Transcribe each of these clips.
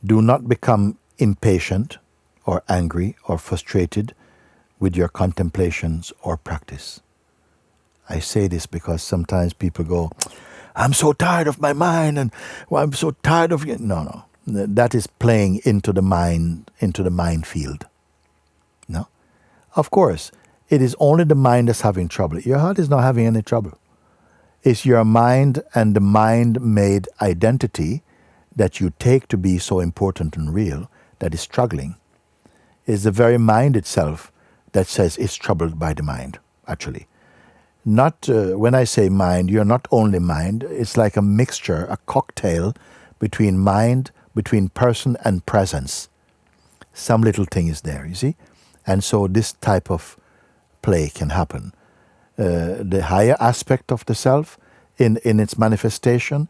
Do not become impatient or angry or frustrated with your contemplations or practice. I say this because sometimes people go, I'm so tired of my mind, and I'm so tired of you. No. That is playing into the minefield. No? Of course, it is only the mind that's having trouble. Your heart is not having any trouble. It's your mind and the mind-made identity that you take to be so important and real that is struggling. It's the very mind itself that says it's troubled by the mind, actually. Not when I say mind, you're not only mind. It's like a mixture, a cocktail between mind, between person and presence. Some little thing is there, you see? And so this type of play can happen. The higher aspect of the self in its manifestation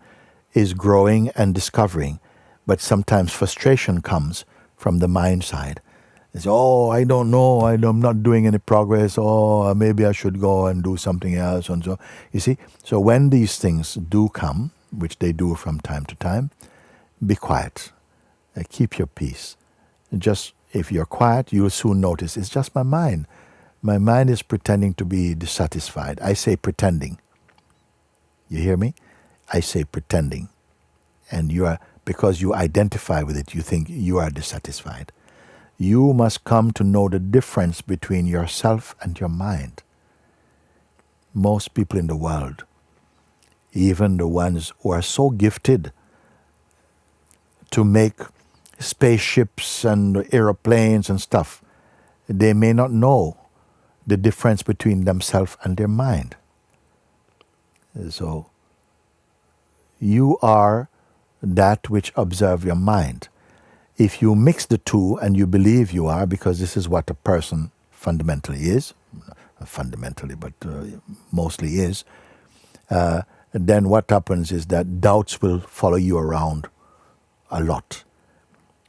is growing and discovering. But sometimes frustration comes from the mind side. It's, I don't know, I'm not doing any progress, maybe I should go and do something else. And so, you see, so when these things do come, which they do from time to time, be quiet. Keep your peace. Just, if you're quiet, you'll soon notice it's just my mind. My mind is pretending to be dissatisfied. I say pretending. You hear me? I say pretending. And because you identify with it, you think you are dissatisfied. You must come to know the difference between yourself and your mind. Most people in the world, even the ones who are so gifted to make spaceships and aeroplanes and stuff, they may not know the difference between themselves and their mind. So, you are that which observe your mind. If you mix the two and you believe you are, because this is what a person fundamentally is, mostly is, then what happens is that doubts will follow you around a lot.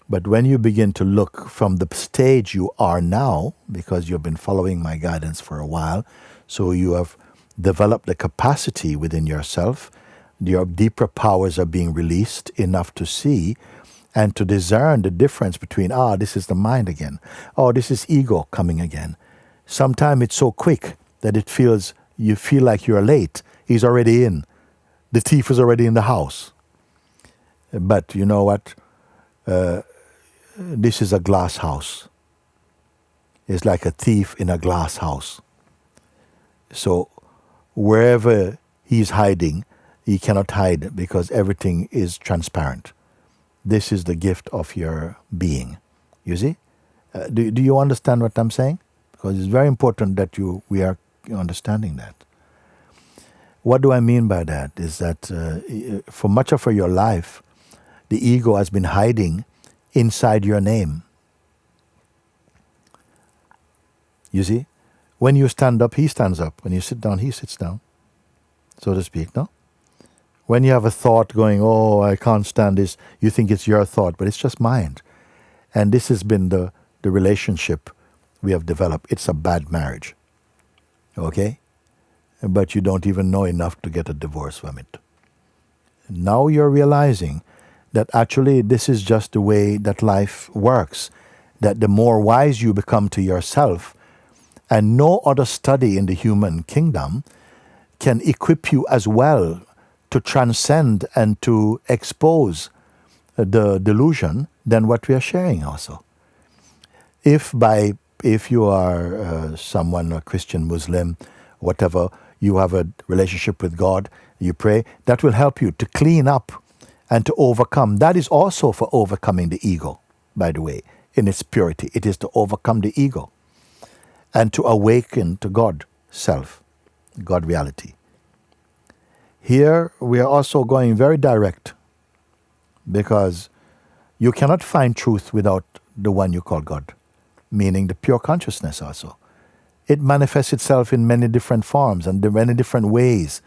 But when you begin to look from the stage you are now, because you've been following my guidance for a while, so you have developed the capacity within yourself, your deeper powers are being released enough to see and to discern the difference between, this is the mind again. This is ego coming again. Sometimes it's so quick that you feel like you're late. He's already in. The thief is already in the house. But you know what? This is a glass house. It's like a thief in a glass house. So wherever he's hiding, he cannot hide because everything is transparent. This is the gift of your being. You see? Do you understand what I'm saying? Because it's very important that we are understanding that. What do I mean by that? Is that for much of your life, the ego has been hiding inside your name. You see? When you stand up, he stands up. When you sit down, he sits down, so to speak, no? When you have a thought going, I can't stand this, you think it's your thought, but it's just mind. And this has been the relationship we have developed. It's a bad marriage. Okay? But you don't even know enough to get a divorce from it. Now you're realizing that actually this is just the way that life works. That the more wise you become to yourself, and no other study in the human kingdom can equip you as well to transcend and to expose the delusion than what we are sharing also. If you are someone, a Christian, Muslim, whatever, you have a relationship with God, you pray, that will help you to clean up and to overcome. That is also for overcoming the ego, by the way, in its purity. It is to overcome the ego and to awaken to God, self, God reality. Here we are also going very direct because you cannot find truth without the one you call God, meaning the pure consciousness also. It manifests itself in many different forms and in many different ways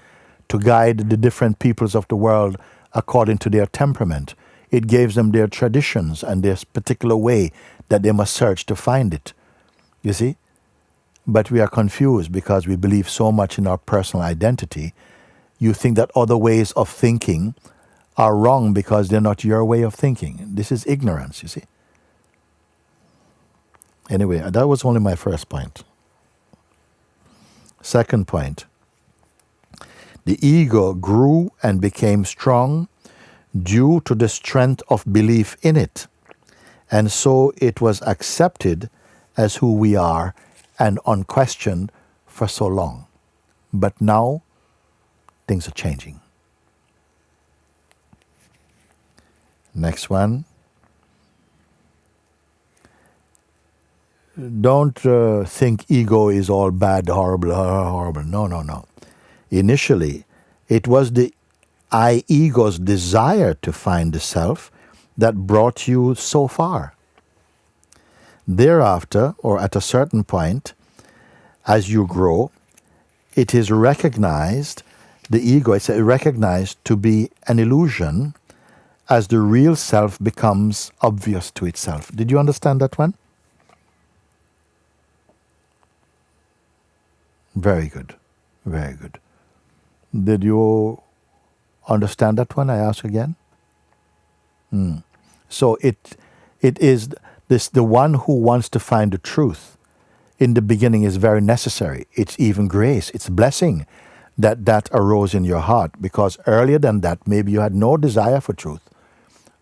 to guide the different peoples of the world according to their temperament. It gives them their traditions and their particular way that they must search to find it. You see? But we are confused because we believe so much in our personal identity. You think that other ways of thinking are wrong because they're not your way of thinking. This is ignorance, you see. Anyway, that was only my first point. Second point, the ego grew and became strong due to the strength of belief in it. And so it was accepted as who we are and unquestioned for so long. But now, things are changing. Next one. Don't think ego is all bad, horrible, horrible. No, no, no. Initially, it was the I ego's desire to find the self that brought you so far. Thereafter, or at a certain point, as you grow, it is recognized, the ego is recognized to be an illusion as the real self becomes obvious to itself. Did you understand that one? Very good. Very good. Did you understand that one? I ask again. So it is this, the one who wants to find the truth in the beginning is very necessary. It's even grace, it's blessing that arose in your heart, because earlier than that maybe you had no desire for truth.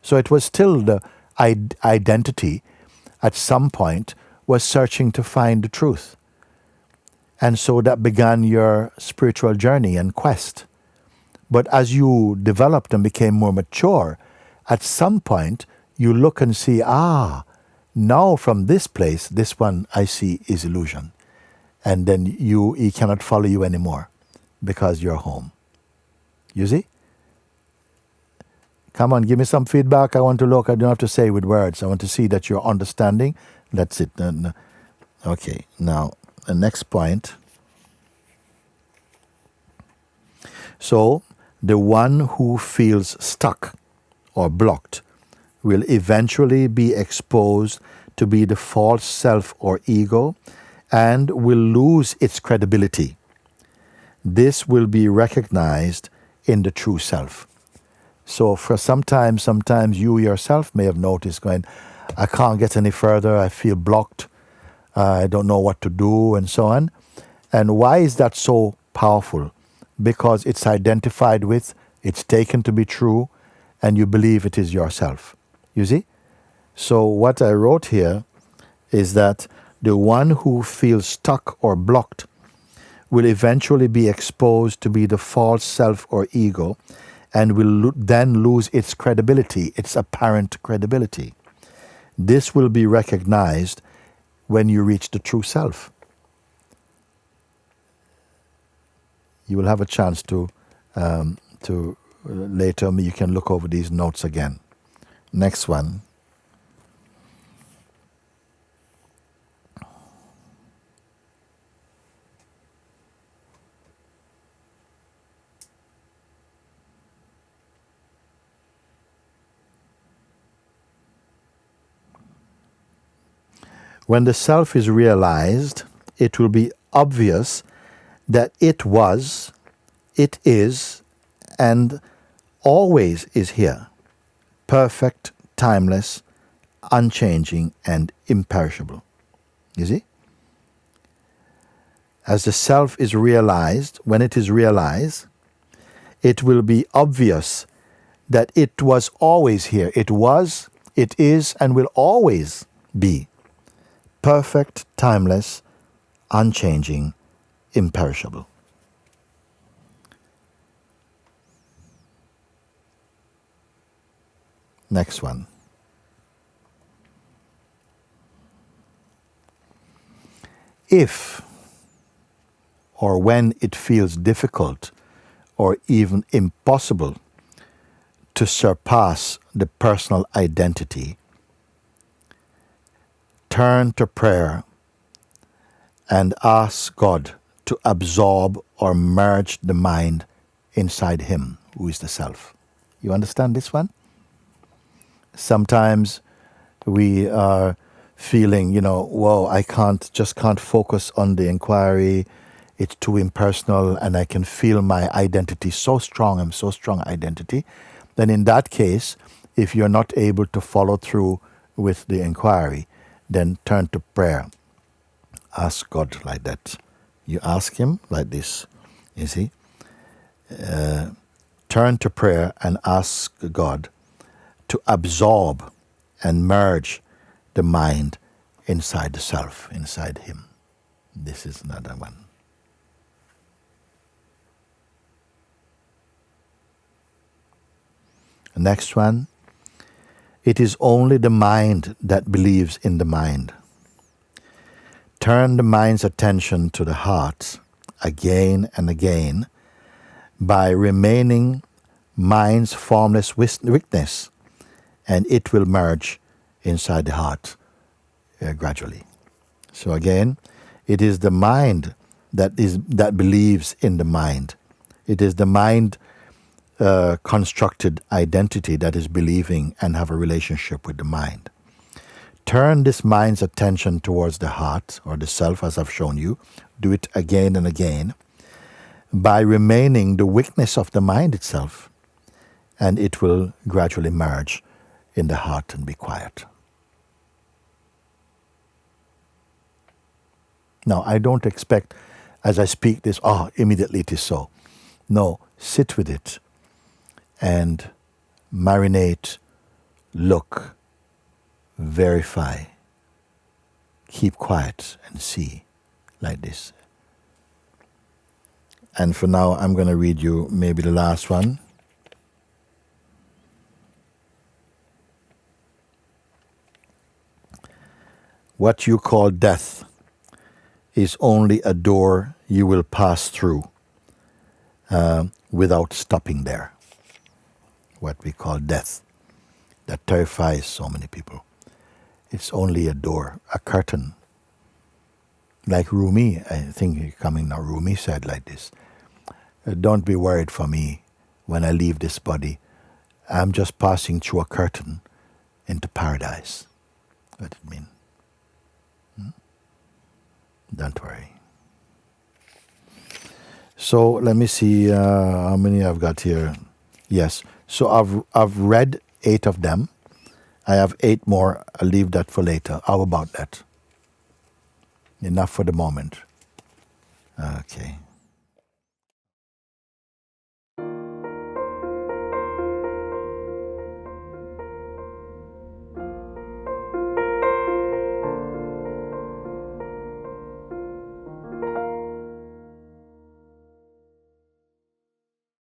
So it was still the identity at some point was searching to find the truth. And so that began your spiritual journey and quest. But as you developed and became more mature, at some point you look and see, now from this place, this one I see is illusion. And then he cannot follow you anymore because you're home. You see? Come on, give me some feedback. I want to look. I don't have to say with words. I want to see that you're understanding. That's it. Okay, now the next point. So, the one who feels stuck or blocked will eventually be exposed to be the false self or ego and will lose its credibility. This will be recognized in the true self. So for sometimes you yourself may have noticed going, I can't get any further, I feel blocked, I don't know what to do, and so on. And why is that so powerful? Because it's identified with, it's taken to be true, and you believe it is yourself. You see? So what I wrote here is that the one who feels stuck or blocked will eventually be exposed to be the false self or ego, and will then lose its credibility, its apparent credibility. This will be recognized when you reach the true self. You will have a chance to later, you can look over these notes again. Next one. When the self is realized, it will be obvious that it was, it is, and always is here, perfect, timeless, unchanging, and imperishable. You see? As the self is realized, when it is realized, it will be obvious that it was always here. It was, it is, and will always be perfect, timeless, unchanging, imperishable. Next one. If or when it feels difficult or even impossible to surpass the personal identity, turn to prayer and ask God to absorb or merge the mind inside Him, who is the self. You understand this one? Sometimes we are feeling, whoa, I just can't focus on the inquiry. It's too impersonal, and I can feel my identity so strong. I'm so strong identity. then in that case, if you're not able to follow through with the inquiry, then turn to prayer. Ask God like that. You ask Him like this, you see. Turn to prayer and ask God to absorb and merge the mind inside the self, inside Him. This is another one. The next one. It is only the mind that believes in the mind. Turn the mind's attention to the heart again and again by remaining mind's formless witness, and it will merge inside the heart gradually. So again, it is the mind that believes in the mind. It is the mind constructed identity that is believing and have a relationship with the mind. Turn this mind's attention towards the heart or the self, as I've shown you. Do it again and again by remaining the witness of the mind itself, and it will gradually merge in the heart and be quiet. Now, I don't expect, as I speak this, immediately it is so. No, sit with it and marinate, look, verify, keep quiet and see, like this. And for now, I'm going to read you maybe the last one. What you call death is only a door you will pass through without stopping there. What we call death, that terrifies so many people. It's only a door, a curtain. Like Rumi, I think coming now, Rumi said like this, don't be worried for me when I leave this body. I'm just passing through a curtain into paradise. What does it mean? Don't worry. So let me see how many I've got here. Yes. So I've read 8 of them. I have 8 more. I'll leave that for later. How about that? Enough for the moment. Okay.